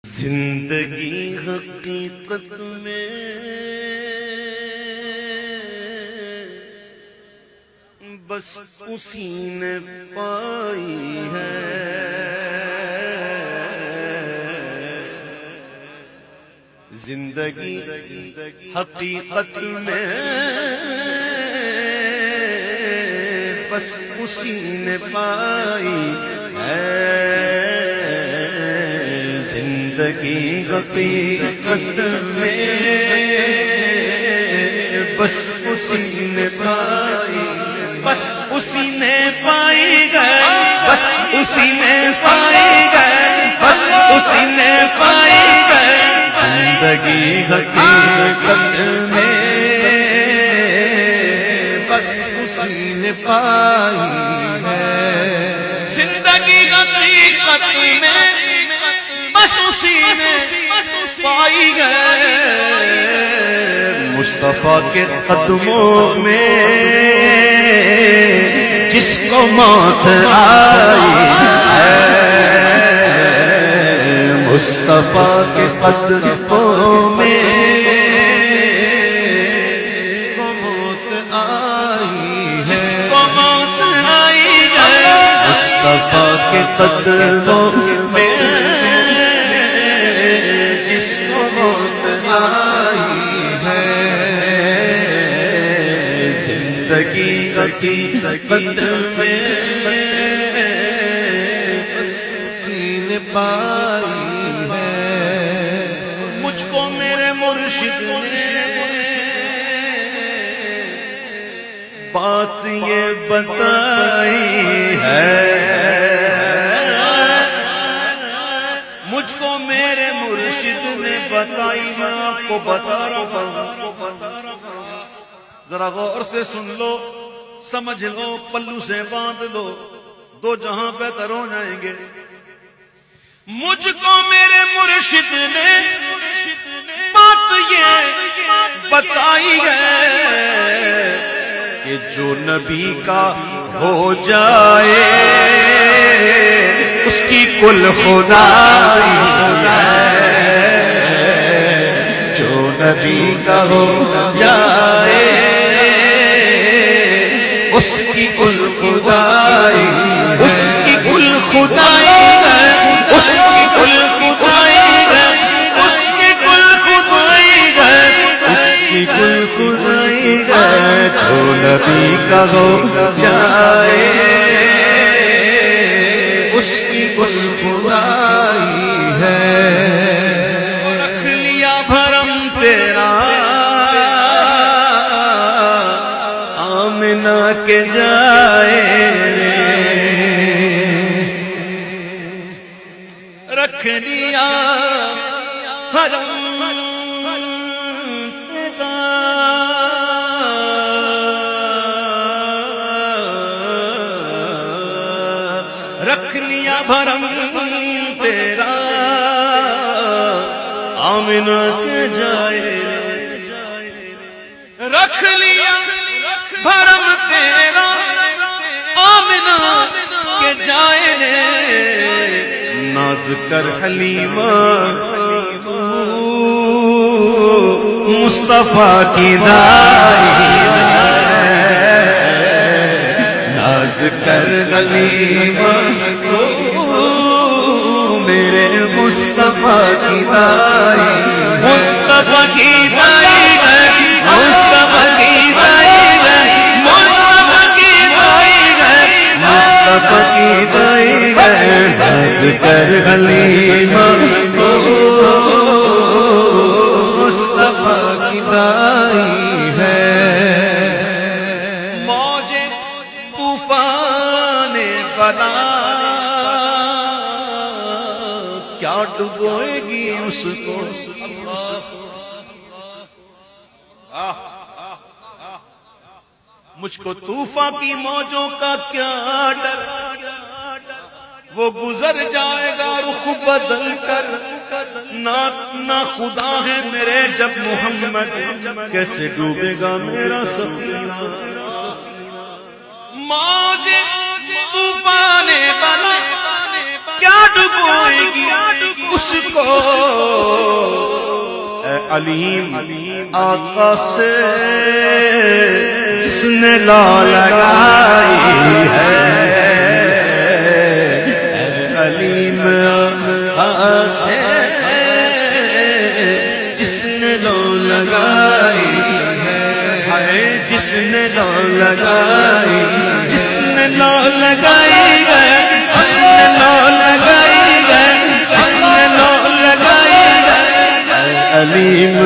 زندگی حقیقت میں بس اسی نے پائی ہے، زندگی حقیقت میں بس اسی نے پائی ہے، زندگی حقیقت میں بس اسی نے پائی، بس اسی نے پائی گئے، بس اسی نے پائی گئے، بس اسی نے پائی گئے، زندگی حقیقت میں بس اسی نے پائی ہے، زندگی حقیقت میں بس اسی نے پائی گئے، مصطفیٰ کے قدموں میں جس کو موت آئی ہے، مصطفیٰ کے قدموں میں جس کو موت آئی ہے، جس کو موت آئی ہے، مصطفیٰ کے قدموں میں جس کو موت آئی ہے، زندگی حقیقت میں اسی نے پائی ہے، مجھ کو میرے مرشد نے بات یہ بتائی ہے، مجھ کو میرے مرشد نے بتائی، میں آپ کو بتا رہا ہوں، ذرا غور سے سن لو، سمجھ لو، پلو سے باندھ لو، دو جہاں بہتر ہو جائیں گے۔ مجھ کو میرے مرشد نے بات یہ بتائی ہے کہ جو نبی کا ہو جائے اس کی کل خدائی ہے، جو نبی کا ہو جائے اس کی کل خدائی، اس کی کل خدائی ہے، اس کی کل خدائی ہے، اس کی کل خدائی ہے، اس کی کل خدائی ہے، جو نبی کا ہو جائے اس کی کل خدائی ہے، رکھ لیا بھرم تیرا آمنہ کے جائے رے، رکھ لیا حرم تیرا رکھ لیا بھرم تیرا آمنہ کے جائے، رکھ لیا بھرم تیرا آمنہ کے جائے، ناز کر حلیمہ تو مصطفیٰ کی دائی ہے، ناز کر حلیمہ تو میرے مصطفیٰ کی دائی، مصطفیٰ کی دائی ہے، مصطفیٰ کی دائی ہے، مصطفیٰ کی دائی ہے، مصطفیٰ کی دائی ہے، ناز کر حلیمہ کو مصطفیٰ کی دائی ہے، موج طوفان بلا کیا ڈبوئے گی اس کو، مجھ کو طوفان کی موجوں کا کیا ڈر، وہ گزر جائے گا رخ بدل کر، نہ خدا ہے میرے جب محمد، کیسے ڈوبے گا میرا سفینہ، موج طوفان بلا کیا ڈبوئے گی اس کو اے علیم آقا سے جس نے لا لگائی ہے، اے علیم آقا سے جس نے لا لگائی ہے، جس نے لا لگائی، جس نے لا لگائی ہے، جس نے لا لگائی ہے، جس نے لا لگائی ہے، اے علیم